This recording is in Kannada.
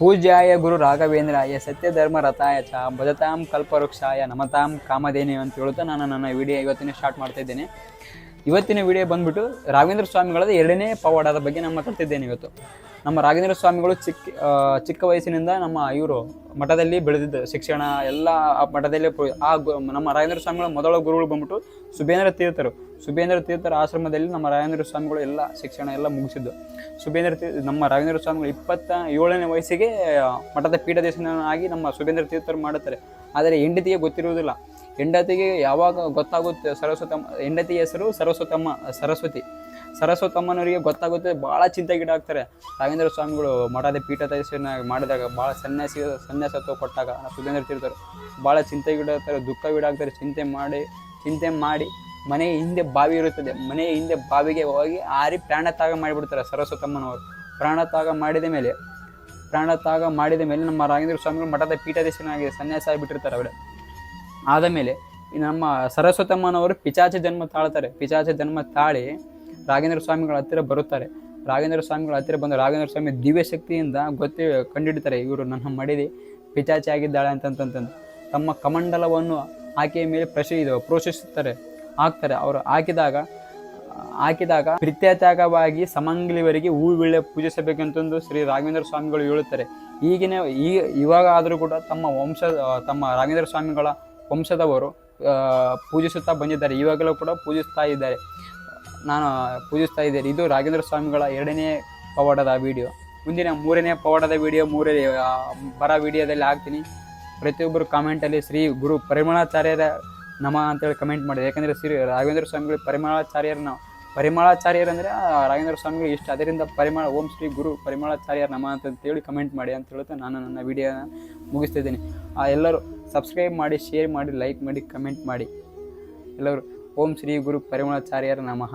ಪೂಜ್ಯಾಯ ಗುರು ರಾಘವೇಂದ್ರಾಯ ಸತ್ಯಧರ್ಮ ರಥಾಯ ಚ ಭಜತಾಂ ಕಲ್ಪವೃಕ್ಷಾಯ ನಮತಾಂ ಕಾಮಧೇನು ಅಂತ ಹೇಳುತ್ತಾ ನಾನು ನನ್ನ ವಿಡಿಯೋ ಇವತ್ತಿನ ಸ್ಟಾರ್ಟ್ ಮಾಡ್ತಾ ಇದ್ದೇನೆ. ಇವತ್ತಿನ ವಿಡಿಯೋ ಬಂದ್ಬಿಟ್ಟು ರಾಘವೇಂದ್ರ ಸ್ವಾಮಿಗಳದ 2ನೇ ಪವಾಡದ ಬಗ್ಗೆ ನಾನು ಮಾತಾಡ್ತಿದ್ದೇನೆ. ಇವತ್ತು ನಮ್ಮ ರಾಘವೇಂದ್ರ ಸ್ವಾಮಿಗಳು ಚಿಕ್ಕ ವಯಸ್ಸಿನಿಂದ ನಮ್ಮ ಇವರು ಮಠದಲ್ಲಿ ಬೆಳೆದಿದ್ದ ಶಿಕ್ಷಣ ಎಲ್ಲ ಮಠದಲ್ಲಿ ನಮ್ಮ ರಾಘವೇಂದ್ರ ಸ್ವಾಮಿಗಳ ಮೊದಲ ಗುರುಗಳು ಬಂದ್ಬಿಟ್ಟು ಸುಬೇಂದ್ರ ತೀರ್ಥರ ಆಶ್ರಮದಲ್ಲಿ ನಮ್ಮ ರಾಘವೇಂದ್ರ ಸ್ವಾಮಿಗಳು ಎಲ್ಲ ಶಿಕ್ಷಣ ಎಲ್ಲ ಮುಗಿಸಿದ್ದು. ನಮ್ಮ ರಾಘವೇಂದ್ರ ಸ್ವಾಮಿಗಳು 27ನೇ ವಯಸ್ಸಿಗೆ ಮಠದ ಪೀಠಾಧೀಶನಾಗಿ ನಮ್ಮ ಸುಬೇಂದ್ರ ತೀರ್ಥರು ಮಾಡುತ್ತಾರೆ. ಆದರೆ ಹೆಂಡತಿಗೆ ಗೊತ್ತಿರುವುದಿಲ್ಲ. ಹೆಂಡತಿಗೆ ಯಾವಾಗ ಗೊತ್ತಾಗುತ್ತೆ ಹೆಂಡತಿ ಹೆಸರು ಸರಸ್ವತಮ್ಮನವರಿಗೆ ಗೊತ್ತಾಗುತ್ತೆ. ಭಾಳ ಚಿಂತೆಗೀಡಾಗ್ತಾರೆ. ರಾಘವೇಂದ್ರ ಸ್ವಾಮಿಗಳು ಮಠದ ಪೀಠಾಧೀಶನಾಗಿ ಮಾಡಿದಾಗ ಭಾಳ ಸನ್ಯಾಸತ್ವ ಕೊಟ್ಟಾಗ ಸುಬೇಂದ್ರ ತೀರ್ಥರು ಭಾಳ ಚಿಂತೆಗೀಡಾಗ್ತಾರೆ, ದುಃಖವೀಡಾಗ್ತಾರೆ. ಚಿಂತೆ ಮಾಡಿ ಮನೆಯ ಹಿಂದೆ ಬಾವಿ ಇರುತ್ತದೆ. ಮನೆಯ ಹಿಂದೆ ಬಾವಿಗೆ ಹೋಗಿ ಆರಿ ಪ್ರಾಣತ್ಯಾಗ ಮಾಡಿಬಿಡ್ತಾರೆ. ಸರಸ್ವತಮ್ಮನವರು ಪ್ರಾಣತ್ಯಾಗ ಮಾಡಿದ ಮೇಲೆ ನಮ್ಮ ರಾಘವೇಂದ್ರ ಸ್ವಾಮಿಗಳು ಮಠದ ಪೀಠಾಧೀಶನಾಗಿ ಸನ್ಯಾಸ ಆಗಿಬಿಟ್ಟಿರ್ತಾರೆ. ಅವರೇ ಆದ ಮೇಲೆ ನಮ್ಮ ಸರಸ್ವತಮ್ಮನವರು ಪಿಚಾಚ ಜನ್ಮ ತಾಳಿ ರಾಘವೇಂದ್ರ ಸ್ವಾಮಿಗಳ ಹತ್ತಿರ ಬರುತ್ತಾರೆ. ರಾಘವೇಂದ್ರ ಸ್ವಾಮಿಗಳ ಹತ್ತಿರ ಬಂದು ರಾಘವೇಂದ್ರ ಸ್ವಾಮಿ ದಿವ್ಯ ಶಕ್ತಿಯಿಂದ ಕಂಡಿಡ್ತಾರೆ, ಇವರು ನನ್ನ ಮಡಿದಿ ಪಿಚಾಚಿ ಆಗಿದ್ದಾಳೆ ಅಂತಂತಂದು ತಮ್ಮ ಕಮಂಡಲವನ್ನು ಆಕೆಯ ಮೇಲೆ ಪ್ರೋಷಿಸುತ್ತಾರೆ. ಅವರು ಹಾಕಿದಾಗ ಪ್ರೀತ್ಯಾತ್ಯಾಗವಾಗಿ ಸಮಂಗಲಿವರಿಗೆ ಹೂವಿಳೆ ಪೂಜಿಸಬೇಕಂತಂದು ಶ್ರೀ ರಾಘವೇಂದ್ರ ಸ್ವಾಮಿಗಳು ಹೇಳುತ್ತಾರೆ. ಇವಾಗ ಆದರೂ ಕೂಡ ತಮ್ಮ ರಾಘವೇಂದ್ರ ಸ್ವಾಮಿಗಳ ವಂಶದವರು ಪೂಜಿಸುತ್ತಾ ಬಂದಿದ್ದಾರೆ. ಇವಾಗಲೂ ಕೂಡ ಪೂಜಿಸ್ತಾ ಇದ್ದಾರೆ. ಇದು ರಾಘವೇಂದ್ರ ಸ್ವಾಮಿಗಳ 2ನೇ ಪವಾಡದ ವಿಡಿಯೋ. ಮುಂದಿನ 3ನೇ ಪವಾಡದ ವಿಡಿಯೋ ವಿಡಿಯೋದಲ್ಲಿ ಹಾಕ್ತೀನಿ. ಪ್ರತಿಯೊಬ್ಬರು ಕಾಮೆಂಟಲ್ಲಿ ಶ್ರೀ ಗುರು ಪರಿಮಳಾಚಾರ್ಯರ ನಮ ಅಂತೇಳಿ ಕಮೆಂಟ್ ಮಾಡಿದೆ. ಯಾಕಂದರೆ ಶ್ರೀ ರಾಘವೇಂದ್ರ ಸ್ವಾಮಿಗಳು ಪರಿಮಳಾಚಾರ್ಯರು ಅಂದರೆ ರಾಘವೇಂದ್ರ ಸ್ವಾಮಿಗಳು ಇಷ್ಟ. ಅದರಿಂದ ಓಂ ಶ್ರೀ ಗುರು ಪರಿಮಳಾಚಾರ್ಯರ ನಮ ಅಂತೇಳಿ ಕಮೆಂಟ್ ಮಾಡಿ ಅಂತ ಹೇಳುತ್ತಾ ನಾನು ನನ್ನ ವಿಡಿಯೋನ ಮುಗಿಸ್ತಿದ್ದೀನಿ. ಎಲ್ಲರೂ ಸಬ್ಸ್ಕ್ರೈಬ್ ಮಾಡಿ, ಶೇರ್ ಮಾಡಿ, ಲೈಕ್ ಮಾಡಿ, ಕಮೆಂಟ್ ಮಾಡಿ. ಎಲ್ಲರೂ ಓಂ ಶ್ರೀ ಗುರು ಪರಿಮಳಾಚಾರ್ಯರ ನಮಃ.